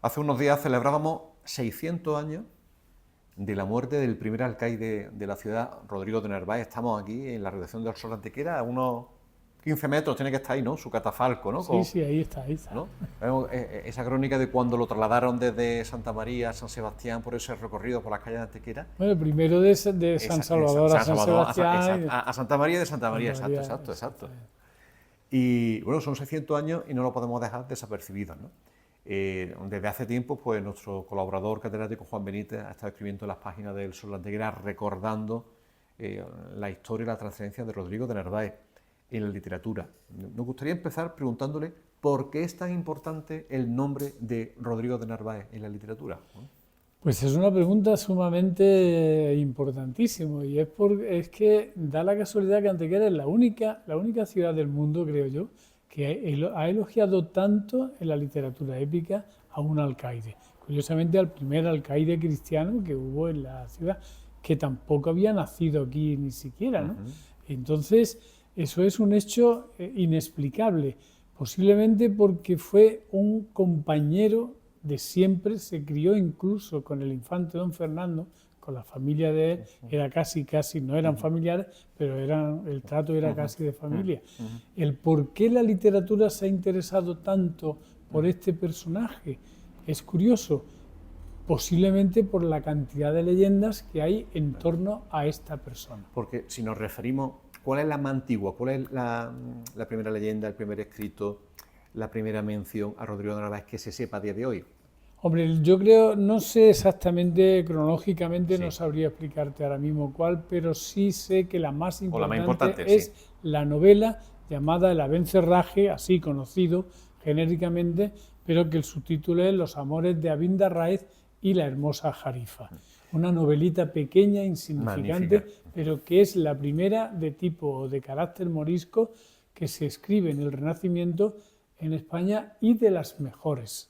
Hace unos días celebrábamos 600 años de la muerte del primer alcaide de la ciudad, Rodrigo de Narváez. Estamos aquí en la redacción del Sol Antequera, a unos 15 metros tiene que estar ahí, ¿no? Su catafalco, ¿no? Sí, sí, ahí está, ahí está. ¿No? Vemos esa crónica de cuando lo trasladaron desde Santa María a San Sebastián por ese recorrido por las calles de Antequera. Bueno, primero de San Salvador a San Sebastián. A Santa María y de Santa María, Santa María, exacto. Y bueno, son 600 años y no lo podemos dejar desapercibidos, ¿no? Desde hace tiempo, pues nuestro colaborador catedrático Juan Benítez ha estado escribiendo en las páginas del Sol Antequera recordando la historia y la trascendencia de Rodrigo de Narváez en la literatura. Nos gustaría empezar preguntándole por qué es tan importante el nombre de Rodrigo de Narváez en la literatura. Pues es una pregunta sumamente importantísima y es que da la casualidad que Antequera es la única ciudad del mundo, creo yo, que ha elogiado tanto en la literatura épica a un alcaide. Curiosamente al primer alcaide cristiano que hubo en la ciudad, que tampoco había nacido aquí ni siquiera, ¿no? Entonces, eso es un hecho inexplicable, posiblemente porque fue un compañero de siempre, se crió incluso con el infante don Fernando, con la familia de él, era casi, no eran familiares, pero el trato era casi de familia. El por qué la literatura se ha interesado tanto por este personaje es curioso, posiblemente por la cantidad de leyendas que hay en torno a esta persona. Porque si nos referimos, ¿cuál es la más antigua? ¿Cuál es la primera leyenda, el primer escrito, la primera mención a Rodrigo de Narváez que se sepa a día de hoy? Hombre, yo creo, no sé exactamente, cronológicamente no sabría explicarte ahora mismo cuál, pero sí sé que la más importante es la novela llamada El Abencerraje, así conocido genéricamente, pero que el subtítulo es Los amores de Abindarráez y la hermosa Jarifa. Una novelita pequeña, insignificante, magnífica, pero que es la primera de tipo de carácter morisco que se escribe en el Renacimiento en España y de las mejores,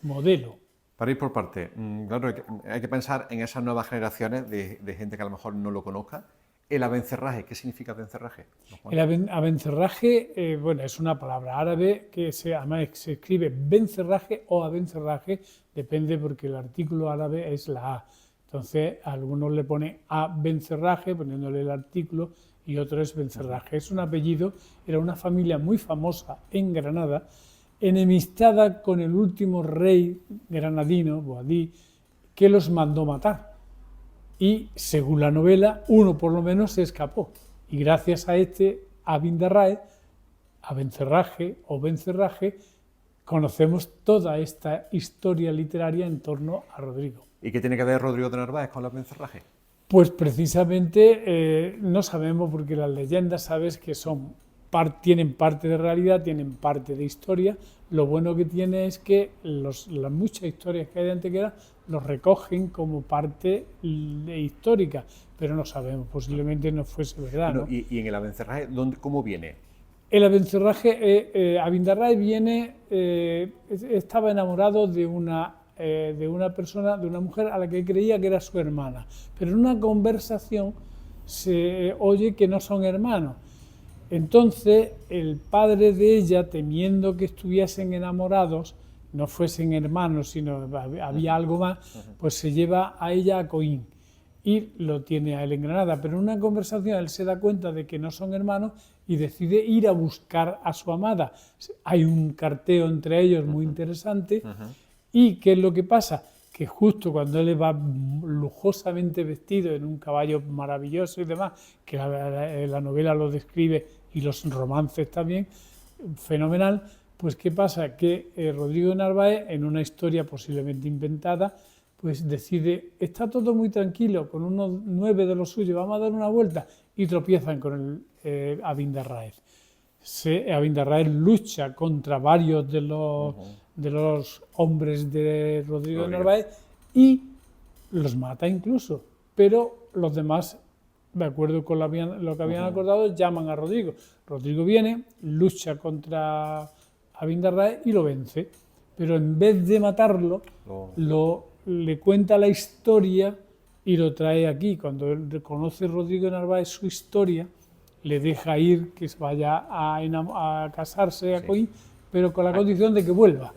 modelo. Para ir por parte, claro, hay que pensar en esas nuevas generaciones de gente que a lo mejor no lo conozca. El abencerraje, ¿qué significa abencerraje? El abencerraje, bueno, es una palabra árabe que además se escribe bencerraje o abencerraje, depende porque el artículo árabe es la A. Entonces, algunos le ponen abencerraje poniéndole el artículo y otro es bencerraje. Es un apellido, era una familia muy famosa en Granada, enemistada con el último rey granadino, Boadí, que los mandó matar. Y, según la novela, uno por lo menos se escapó. Y gracias a este Abindarráez, abencerraje o bencerraje, conocemos toda esta historia literaria en torno a Rodrigo. ¿Y qué tiene que ver Rodrigo de Narváez con el abencerraje? Pues precisamente no sabemos, porque las leyendas sabes que tienen parte de realidad, tienen parte de historia. Lo bueno que tiene es que las muchas historias que hay de Antequera los recogen como parte histórica, pero no sabemos, posiblemente no fuese verdad, ¿no? ¿Y en el abencerraje cómo viene? El abencerraje, Abindarráez estaba enamorado de una persona, de una mujer a la que creía que era su hermana, pero en una conversación se oye que no son hermanos. Entonces, el padre de ella, temiendo que estuviesen enamorados, no fuesen hermanos, sino había algo más, pues se lleva a ella a Coín y lo tiene a él en Granada. Pero en una conversación él se da cuenta de que no son hermanos y decide ir a buscar a su amada. Hay un carteo entre ellos muy interesante. ¿Y qué es lo que pasa? Que justo cuando él va lujosamente vestido en un caballo maravilloso y demás, que la novela lo describe y los romances también, fenomenal, pues ¿qué pasa? Que Rodrigo de Narváez, en una historia posiblemente inventada, pues decide, está todo muy tranquilo, con unos 9 de los suyos, vamos a dar una vuelta, y tropiezan con el Abindarráez. Abindarráez lucha contra varios de los hombres de Rodrigo de Narváez y los mata incluso, pero los demás, de acuerdo con lo que habían acordado, llaman a Rodrigo. Rodrigo viene, lucha contra Abindarráez y lo vence, pero en vez de matarlo, le cuenta la historia y lo trae aquí. Cuando él reconoce Rodrigo de Narváez su historia, le deja ir, que se vaya a casarse a Coín, pero con la condición de que vuelva.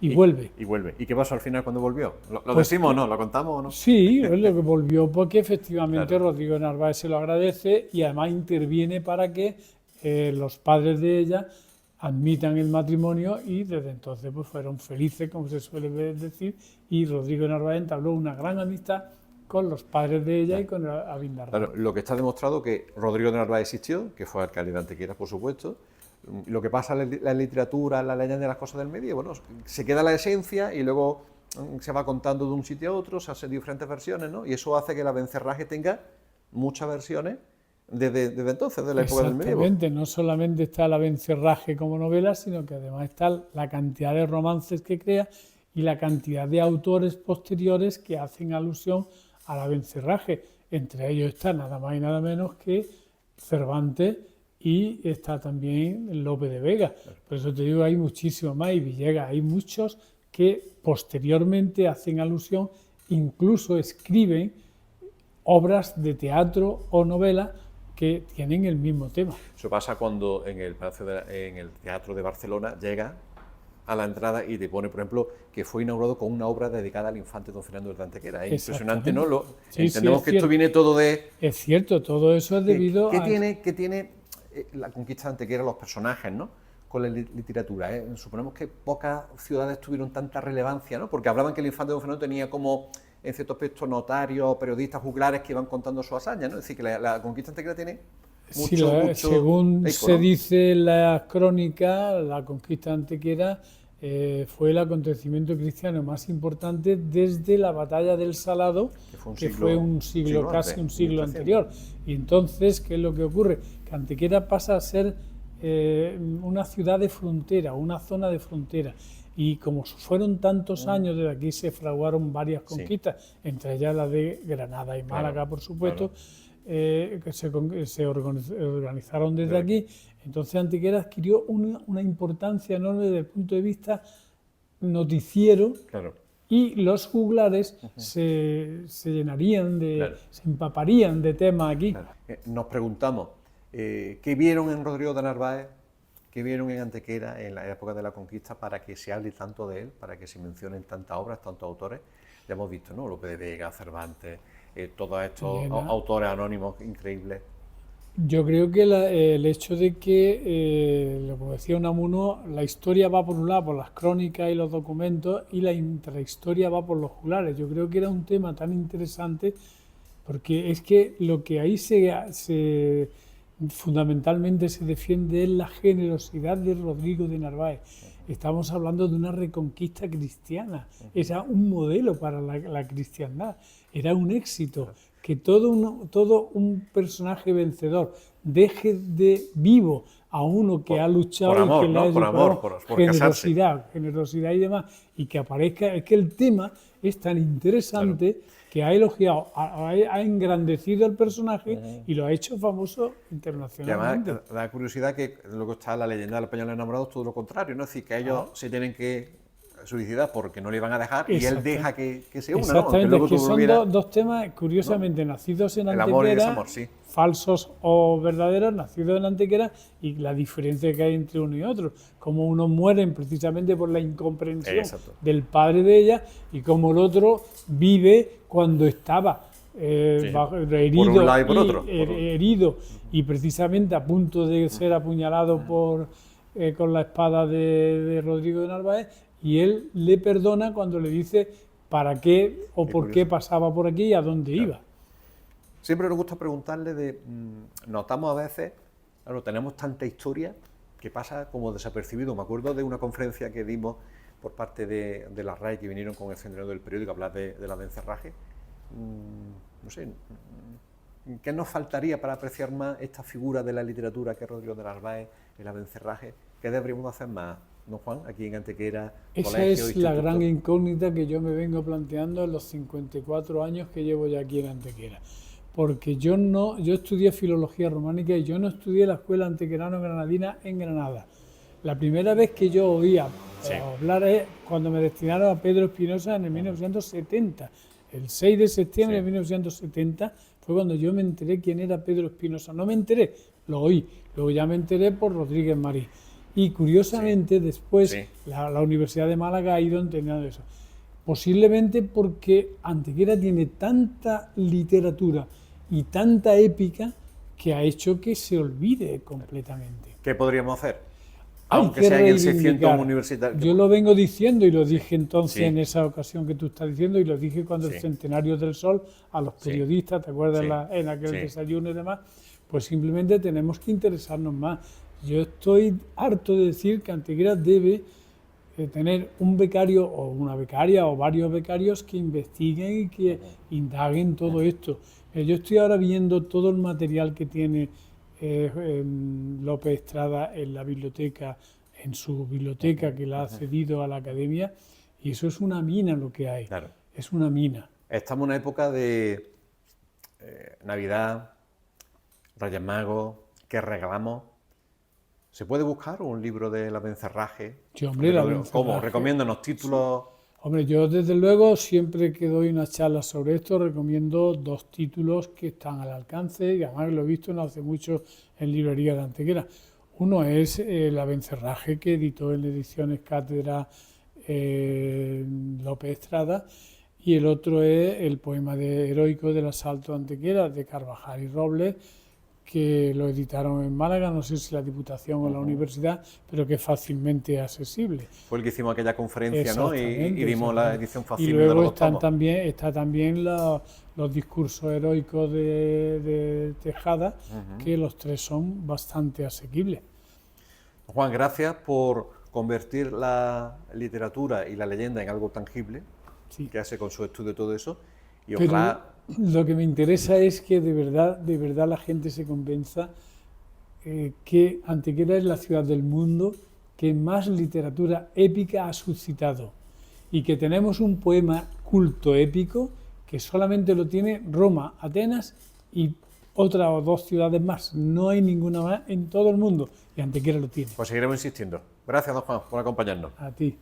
y vuelve. Y vuelve. ¿Y qué pasó al final cuando volvió? ¿Lo Pues decimos o no? ¿Lo contamos o no? Sí, es lo que volvió porque efectivamente Claro. Rodrigo de Narváez se lo agradece y además interviene para que los padres de ella admitan el matrimonio y desde entonces pues fueron felices, como se suele decir, y Rodrigo de Narváez entabló una gran amistad con los padres de ella y con Abindarráez. Claro, lo que está demostrado que Rodrigo de Narváez existió, que fue alcalde de Antequera, por supuesto. Lo que pasa en la literatura, en la leyenda de las cosas del medio, bueno, se queda la esencia y luego se va contando de un sitio a otro, se hacen diferentes versiones, ¿no? Y eso hace que la Abencerraje tenga muchas versiones desde entonces, de la época del medievo. Exactamente, no solamente está el Abencerraje como novela, sino que además está la cantidad de romances que crea y la cantidad de autores posteriores que hacen alusión al Abencerraje. Entre ellos está nada más y nada menos que Cervantes y está también Lope de Vega. Por eso te digo, hay muchísimo más y Villegas, hay muchos que posteriormente hacen alusión, incluso escriben obras de teatro o novela que tienen el mismo tema. Eso pasa cuando en el Teatro de Barcelona llega a la entrada y te pone, por ejemplo, que fue inaugurado con una obra dedicada al infante don Fernando de Antequera. Es impresionante, ¿no? Entendemos que esto viene todo de... Es cierto, todo eso es debido a... ¿Qué tiene la conquista de Antequera, los personajes, ¿no? Con la literatura, ¿eh? Suponemos que pocas ciudades tuvieron tanta relevancia, ¿no? Porque hablaban que el infante don Fernando tenía como, en cierto aspecto, notarios, periodistas, juglares que iban contando su hazaña, ¿no? Es decir, que la conquista antequera tiene mucho según eco, se ¿no? dice en las crónicas, la conquista antequera fue el acontecimiento cristiano más importante desde la batalla del Salado, que fue un siglo casi un siglo anterior. Y entonces, ¿qué es lo que ocurre? Que Antequera pasa a ser una ciudad de frontera, una zona de frontera. Y como fueron tantos años, desde aquí se fraguaron varias conquistas, entre ellas la de Granada y Málaga, por supuesto, que se organizaron desde aquí. Entonces Antequera adquirió una importancia enorme desde el punto de vista noticiero. Y los juglares se llenarían, se empaparían de temas aquí. Nos preguntamos, ¿qué vieron en Rodrigo de Narváez? ¿Qué vieron en Antequera en la época de la conquista para que se hable tanto de él, para que se mencionen tantas obras, tantos autores? Ya hemos visto, ¿no? Lope de Vega, Cervantes, todos estos autores anónimos increíbles. Yo creo que el hecho de que, como decía Unamuno, la historia va por un lado por las crónicas y los documentos y la intrahistoria va por los juglares. Yo creo que era un tema tan interesante porque es que lo que ahí fundamentalmente se defiende es la generosidad de Rodrigo de Narváez. Estamos hablando de una reconquista cristiana, era un modelo para la cristiandad, era un éxito. Que todo un personaje vencedor deje de vivo a uno que ha luchado por amor, y que le ha por generosidad y demás, y que aparezca, es que el tema es tan interesante que ha elogiado, ha engrandecido el personaje y lo ha hecho famoso internacionalmente. Y además da curiosidad que luego está la leyenda del español enamorado, todo lo contrario, ¿no? Es decir, que ellos se tienen que suicidar porque no le iban a dejar y él deja que se una, exactamente, ¿no? es que son dos temas curiosamente nacidos en Antequera, amor y desamor, sí. Falsos o verdaderos, nacidos en Antequera, y la diferencia que hay entre uno y otro, como unos mueren precisamente por la incomprensión del padre de ella y como el otro vive cuando estaba herido, herido y precisamente a punto de ser apuñalado con la espada de Rodrigo de Narváez, y él le perdona cuando le dice para qué o por qué pasaba por aquí y a dónde iba. Siempre nos gusta preguntarle notamos a veces, claro, tenemos tanta historia que pasa como desapercibido. Me acuerdo de una conferencia que dimos por parte de la RAE, que vinieron con el centenario del periódico a hablar de la Abencerraje. No sé, ¿qué nos faltaría para apreciar más esta figura de la literatura que es Rodrigo de Narváez, el Abencerraje? ¿Qué deberíamos hacer más, don Juan, aquí en Antequera? Esa es la gran incógnita que yo me vengo planteando en los 54 años que llevo ya aquí en Antequera. Porque yo estudié filología románica y yo no estudié la escuela antequerano-granadina en Granada. La primera vez que yo oía hablar es cuando me destinaron a Pedro Espinosa en el 1970. El 6 de septiembre de 1970 fue cuando yo me enteré quién era Pedro Espinosa. No me enteré, lo oí. Luego ya me enteré por Rodríguez Marí. Y curiosamente después Sí. la Universidad de Málaga ha ido entendiendo eso. Posiblemente porque Antequera tiene tanta literatura y tanta épica que ha hecho que se olvide completamente. ¿Qué podríamos hacer? Hay Aunque que sea en el 600 reivindicar. universitario. Yo lo vengo diciendo y lo dije entonces Sí. en esa ocasión que tú estás diciendo y lo dije cuando Sí. el Centenario del Sol a los Sí. periodistas, ¿te acuerdas Sí. en aquel Sí. desayuno y demás? Pues simplemente tenemos que interesarnos más. Yo estoy harto de decir que Antequera debe tener un becario o una becaria o varios becarios que investiguen y que indaguen todo esto. Yo estoy ahora viendo todo el material que tiene López Estrada en la biblioteca, en su biblioteca que la ha cedido a la academia, y eso es una mina lo que hay. Claro. Es una mina. Estamos en una época de Navidad, Reyes Magos, ¿qué regalamos? ¿Se puede buscar un libro de la Abencerraje? Sí, hombre, la ¿Cómo? Abencerraje. Recomiéndanos títulos. Hombre, yo desde luego siempre que doy una charla sobre esto recomiendo 2 títulos que están al alcance y además lo he visto no hace mucho en librerías de Antequera. Uno es el Abencerraje que editó en Ediciones Cátedra López Estrada y el otro es el poema heroico del asalto a Antequera de Carvajal y Robles, que lo editaron en Málaga, no sé si la Diputación o la universidad, pero que es fácilmente accesible. Fue el que hicimos aquella conferencia, ¿no? Y Exactamente, dimos la exactamente. edición Y fácil de luego los tomos. está también los discursos heroicos de Tejada, que los 3 son bastante asequibles. Juan, gracias por convertir la literatura y la leyenda en algo tangible, Sí. que hace con su estudio todo eso. Y Pero ojalá, lo que me interesa es que de verdad la gente se convenza que Antequera es la ciudad del mundo que más literatura épica ha suscitado y que tenemos un poema culto épico que solamente lo tiene Roma, Atenas y otra o 2 ciudades más. No hay ninguna más en todo el mundo y Antequera lo tiene. pues seguiremos insistiendo. Gracias, don Juan, por acompañarnos. A ti.